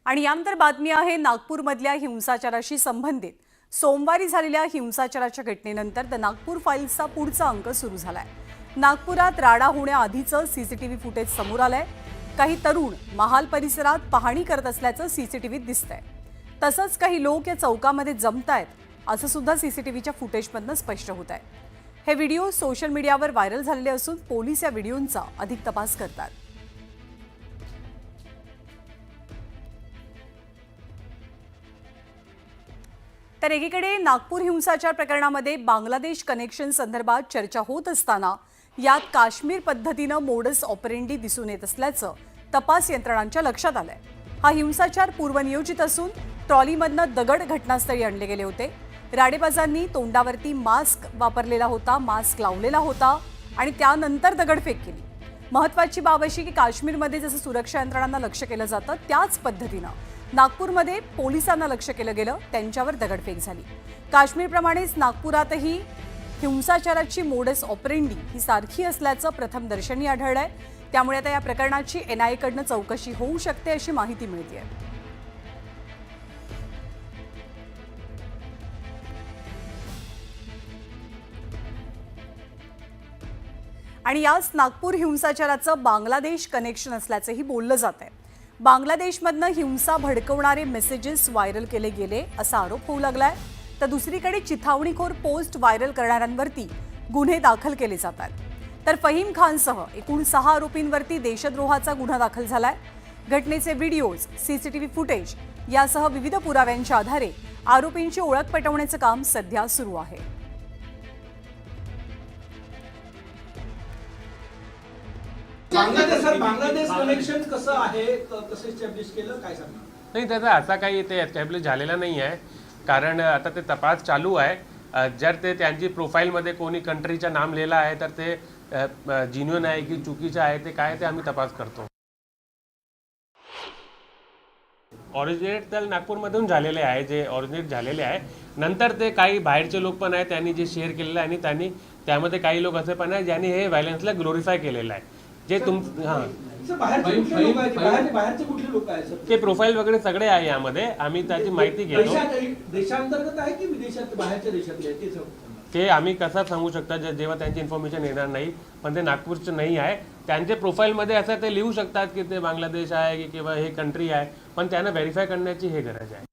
आणि यानंतर बातमी आहे नागपूरमधल्या हिंसाचाराशी संबंधित। सोमवारी झालेल्या हिंसाचाराच्या घटनेनंतर द नागपूर फाईल्सचा पुढचा अंक सुरू झालाय। नागपुरात राडा होण्याआधीचं सीसीटीव्ही फुटेज समोर आलंय। काही तरुण महाल परिसरात पाहणी करत असल्याचं सीसीटीव्हीत दिसतंय। तसंच काही लोक या चौकामध्ये जमतायत असं सुद्धा सीसीटीव्हीच्या फुटेजमधनं स्पष्ट होतंय। हे व्हिडिओ सोशल मीडियावर व्हायरल झालेले असून पोलीस या व्हिडिओंचा अधिक तपास करतात। तर एकीकडे नागपूर हिंसाचार प्रकरणामध्ये बांगलादेश कनेक्शन संदर्भात चर्चा होत असताना यात काश्मीर पद्धतीनं मोडस ऑपरेंडी दिसून येत असल्याचं तपास यंत्रणांच्या लक्षात आलंय। हा हिंसाचार पूर्वनियोजित असून ट्रॉलीमधनं दगड घटनास्थळी आणले गेले होते। राडेबाजांनी तोंडावरती मास्क वापरलेला होता, मास्क लावलेला होता आणि त्यानंतर दगडफेक केली। महत्त्वाची बाब अशी की काश्मीरमध्ये जसं सुरक्षा यंत्रणांना लक्ष केलं जातं त्याच पद्धतीनं नागपूरमध्ये पोलिसांना लक्ष केलं गेलं, त्यांच्यावर दगडफेक झाली। काश्मीरप्रमाणेच नागपुरातही हिंसाचाराची मोडस ऑपरेंडी ही सारखी असल्याचं प्रथम दर्शनी आढळलंय। त्यामुळे आता या प्रकरणाची एनआयए कडनं चौकशी होऊ शकते अशी माहिती मिळतेय। आणि याच नागपूर हिंसाचाराचं बांगलादेश कनेक्शन असल्याचंही बोललं जातंय। बांगलादेशमधनं हिंसा भडकवणारे मेसेजेस व्हायरल केले गेले असा आरोप होऊ लागलाय। तर दुसरीकडे चिथावणीखोर पोस्ट व्हायरल करणाऱ्यांवरती गुन्हे दाखल केले जातात। तर फहीम खानसह एकूण 6 आरोपींवरती देशद्रोहाचा गुन्हा दाखल झालाय। घटनेचे व्हिडिओज, सीसीटीव्ही फुटेज यासह विविध पुराव्यांच्या आधारे आरोपींची ओळख पटवण्याचं काम सध्या सुरू आहे। बांगलादेश कनेक्शन कसं आहे, कसं एस्टॅब्लिश केलं, काय सांगणार? नाही, त्याचा असा काही ते एस्टॅब्लिश झालेला नाही आहे, कारण आता ते तपास चालू आहे। जर ते त्यांची प्रोफाईलमध्ये कोणी कंट्रीचं नाम लिहिलं आहे तर ते जिन्युइन आहे की चुकीचं आहे ते काय ते आम्ही तपास करतो। ऑरिजिनेट तर नागपूरमधून झालेले आहे, जे ऑरिजिनेट झालेले आहे। नंतर ते काही बाहेरचे लोक पण आहेत त्यांनी जे शेअर केलेलं आहे आणि त्यांनी त्यामध्ये काही लोक असे पण आहेत ज्यांनी हे व्हायलन्सला ग्लोरिफाय केलेलं आहे। जे बाहेरचे कुठले लोक आहेत? ते प्रोफाईल वगैरे सगळे आहे यामध्ये, आम्ही त्याची माहिती घेतो। देशांतर्गत आहे की विदेशात, बाहेरच्या देशातले आहे ते आम्ही कसं सांगू शकता जेव्हा त्यांची इन्फॉर्मेशन येणार नाही। पण ते नागपूरचे नाही आहे, त्यांचे प्रोफाईलमध्ये असं ते लिहू शकतात की ते बांगलादेश आहे की किंवा हे कंट्री आहे, पण त्यांना व्हेरीफाय करण्याची हे गरज आहे।